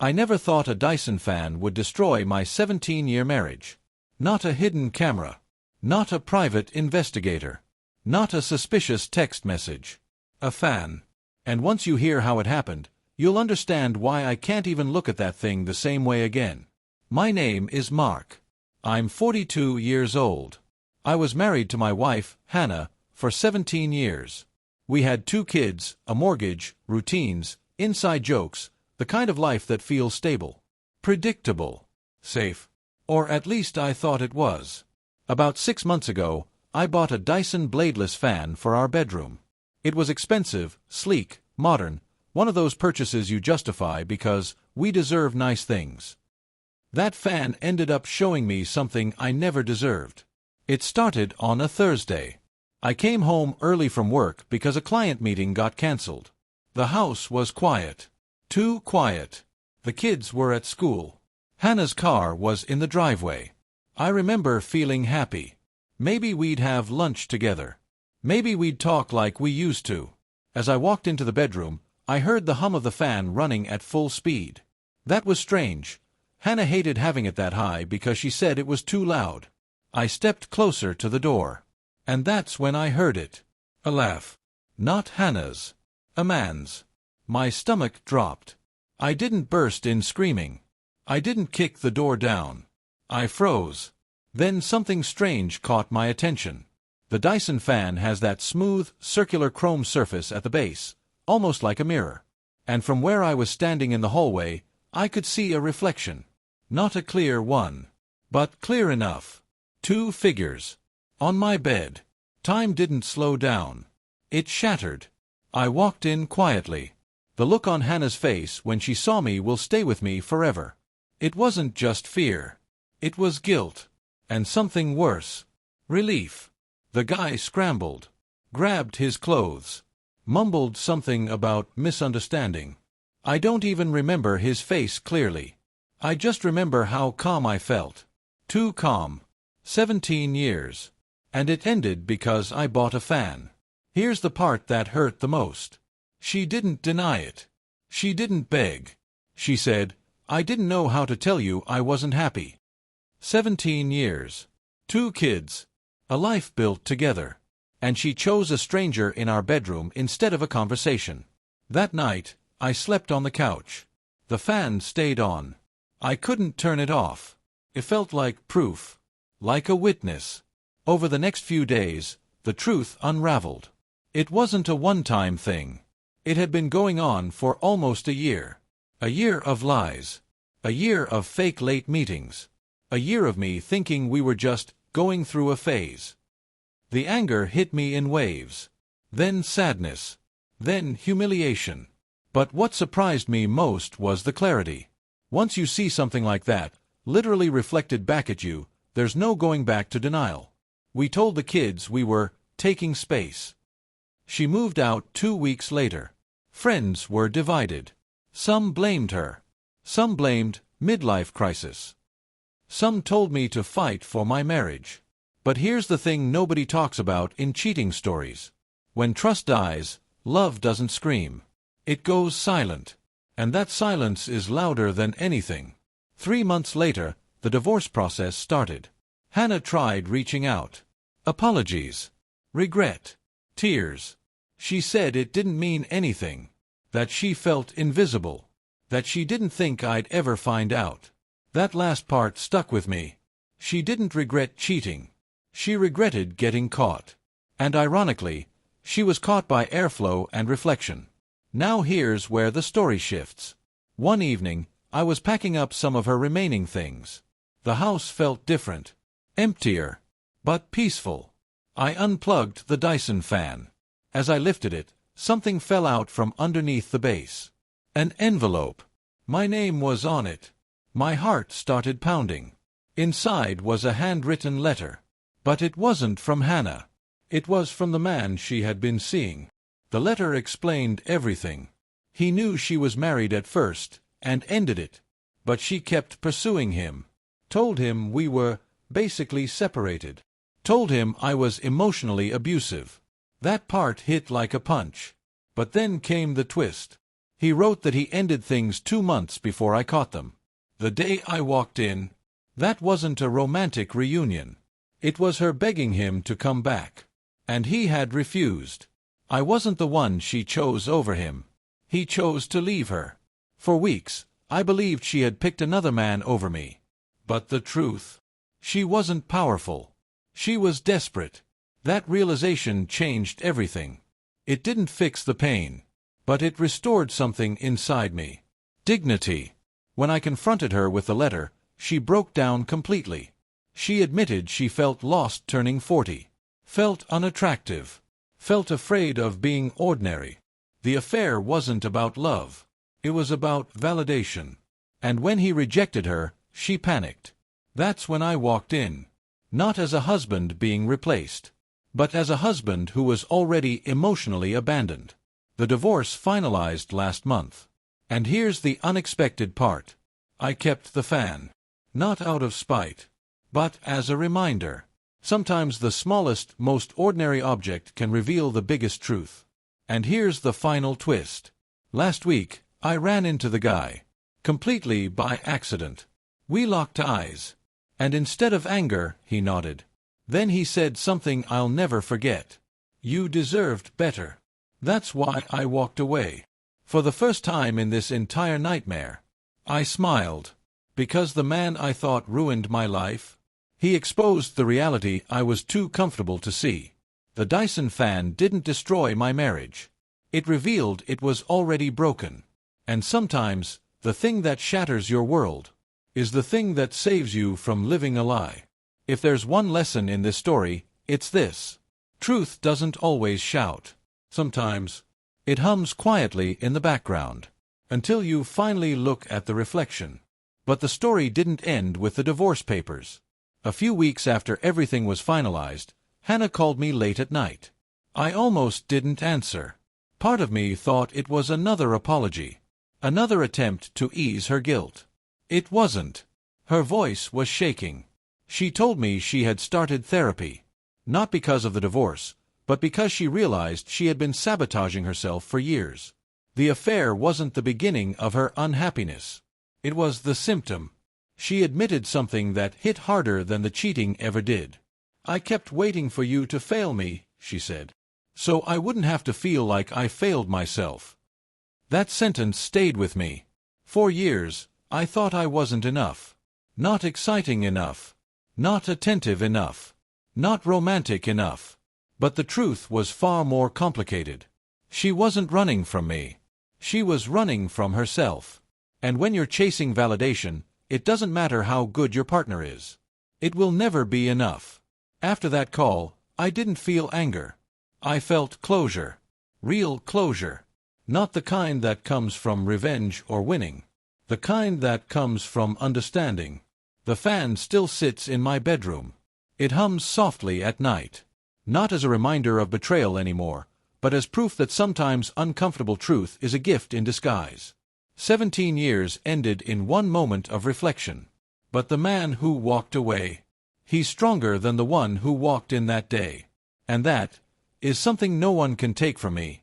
I never thought a Dyson fan would destroy my 17-year marriage. Not a hidden camera. Not a private investigator. Not a suspicious text message. A fan. And once you hear how it happened, you'll understand why I can't even look at that thing the same way again. My name is Mark. I'm 42 years old. I was married to my wife, Hannah, for 17 years. We had 2 kids, a mortgage, routines, inside jokes, the kind of life that feels stable, predictable, safe. Or at least I thought it was. About 6 months ago, I bought a Dyson bladeless fan for our bedroom. It was expensive, sleek, modern, one of those purchases you justify because we deserve nice things. That fan ended up showing me something I never deserved. It started on a Thursday. I came home early from work because a client meeting got cancelled. The house was quiet. Too quiet. The kids were at school. Hannah's car was in the driveway. I remember feeling happy. Maybe we'd have lunch together. Maybe we'd talk like we used to. As I walked into the bedroom, I heard the hum of the fan running at full speed. That was strange. Hannah hated having it that high because she said it was too loud. I stepped closer to the door. And that's when I heard it. A laugh. Not Hannah's. A man's. My stomach dropped. I didn't burst in screaming. I didn't kick the door down. I froze. Then something strange caught my attention. The Dyson fan has that smooth, circular chrome surface at the base, almost like a mirror. And from where I was standing in the hallway, I could see a reflection. Not a clear one, but clear enough. 2 figures. On my bed. Time didn't slow down. It shattered. I walked in quietly. The look on Hannah's face when she saw me will stay with me forever. It wasn't just fear. It was guilt. And something worse. Relief. The guy scrambled. Grabbed his clothes. Mumbled something about misunderstanding. I don't even remember his face clearly. I just remember how calm I felt. Too calm. 17 years. And it ended because I bought a fan. Here's the part that hurt the most. She didn't deny it. She didn't beg. She said, "I didn't know how to tell you I wasn't happy." 17 years. 2 kids. A life built together. And she chose a stranger in our bedroom instead of a conversation. That night, I slept on the couch. The fan stayed on. I couldn't turn it off. It felt like proof. Like a witness. Over the next few days, the truth unraveled. It wasn't a one-time thing. It had been going on for almost a year. A year of lies. A year of fake late meetings. A year of me thinking we were just going through a phase. The anger hit me in waves. Then sadness. Then humiliation. But what surprised me most was the clarity. Once you see something like that, literally reflected back at you, there's no going back to denial. We told the kids we were taking space. She moved out 2 weeks later. Friends were divided. Some blamed her. Some blamed midlife crisis. Some told me to fight for my marriage. But here's the thing nobody talks about in cheating stories. When trust dies, love doesn't scream. It goes silent. And that silence is louder than anything. 3 months later, the divorce process started. Hannah tried reaching out. Apologies. Regret. Tears. She said it didn't mean anything. That she felt invisible. That she didn't think I'd ever find out. That last part stuck with me. She didn't regret cheating. She regretted getting caught. And ironically, she was caught by airflow and reflection. Now here's where the story shifts. One evening, I was packing up some of her remaining things. The house felt different. Emptier. But peaceful. I unplugged the Dyson fan. As I lifted it, something fell out from underneath the base. An envelope. My name was on it. My heart started pounding. Inside was a handwritten letter. But it wasn't from Hannah. It was from the man she had been seeing. The letter explained everything. He knew she was married at first, and ended it. But she kept pursuing him. Told him we were basically separated. Told him I was emotionally abusive. That part hit like a punch. But then came the twist. He wrote that he ended things 2 months before I caught them. The day I walked in, that wasn't a romantic reunion. It was her begging him to come back. And he had refused. I wasn't the one she chose over him. He chose to leave her. For weeks, I believed she had picked another man over me. But the truth? She wasn't powerful. She was desperate. That realization changed everything. It didn't fix the pain, but it restored something inside me. Dignity. When I confronted her with the letter, she broke down completely. She admitted she felt lost turning 40, felt unattractive, felt afraid of being ordinary. The affair wasn't about love. It was about validation. And when he rejected her, she panicked. That's when I walked in. Not as a husband being replaced, but as a husband who was already emotionally abandoned. The divorce finalized last month. And here's the unexpected part. I kept the fan. Not out of spite, but as a reminder. Sometimes the smallest, most ordinary object can reveal the biggest truth. And here's the final twist. Last week, I ran into the guy. Completely by accident. We locked eyes. And instead of anger, he nodded. Then he said something I'll never forget. You deserved better. That's why I walked away. For the first time in this entire nightmare, I smiled. Because the man I thought ruined my life, he exposed the reality I was too comfortable to see. The Dyson fan didn't destroy my marriage. It revealed it was already broken. And sometimes, the thing that shatters your world is the thing that saves you from living a lie. If there's one lesson in this story, it's this. Truth doesn't always shout. Sometimes, it hums quietly in the background, until you finally look at the reflection. But the story didn't end with the divorce papers. A few weeks after everything was finalized, Hannah called me late at night. I almost didn't answer. Part of me thought it was another apology, another attempt to ease her guilt. It wasn't. Her voice was shaking. She told me she had started therapy, not because of the divorce, but because she realized she had been sabotaging herself for years. The affair wasn't the beginning of her unhappiness. It was the symptom. She admitted something that hit harder than the cheating ever did. I kept waiting for you to fail me, she said, so I wouldn't have to feel like I failed myself. That sentence stayed with me. For years, I thought I wasn't enough. Not exciting enough. Not attentive enough. Not romantic enough. But the truth was far more complicated. She wasn't running from me. She was running from herself. And when you're chasing validation, it doesn't matter how good your partner is. It will never be enough. After that call, I didn't feel anger. I felt closure. Real closure. Not the kind that comes from revenge or winning. The kind that comes from understanding. The fan still sits in my bedroom. It hums softly at night. Not as a reminder of betrayal anymore, but as proof that sometimes uncomfortable truth is a gift in disguise. 17 years ended in one moment of reflection. But the man who walked away, he's stronger than the one who walked in that day. And that is something no one can take from me.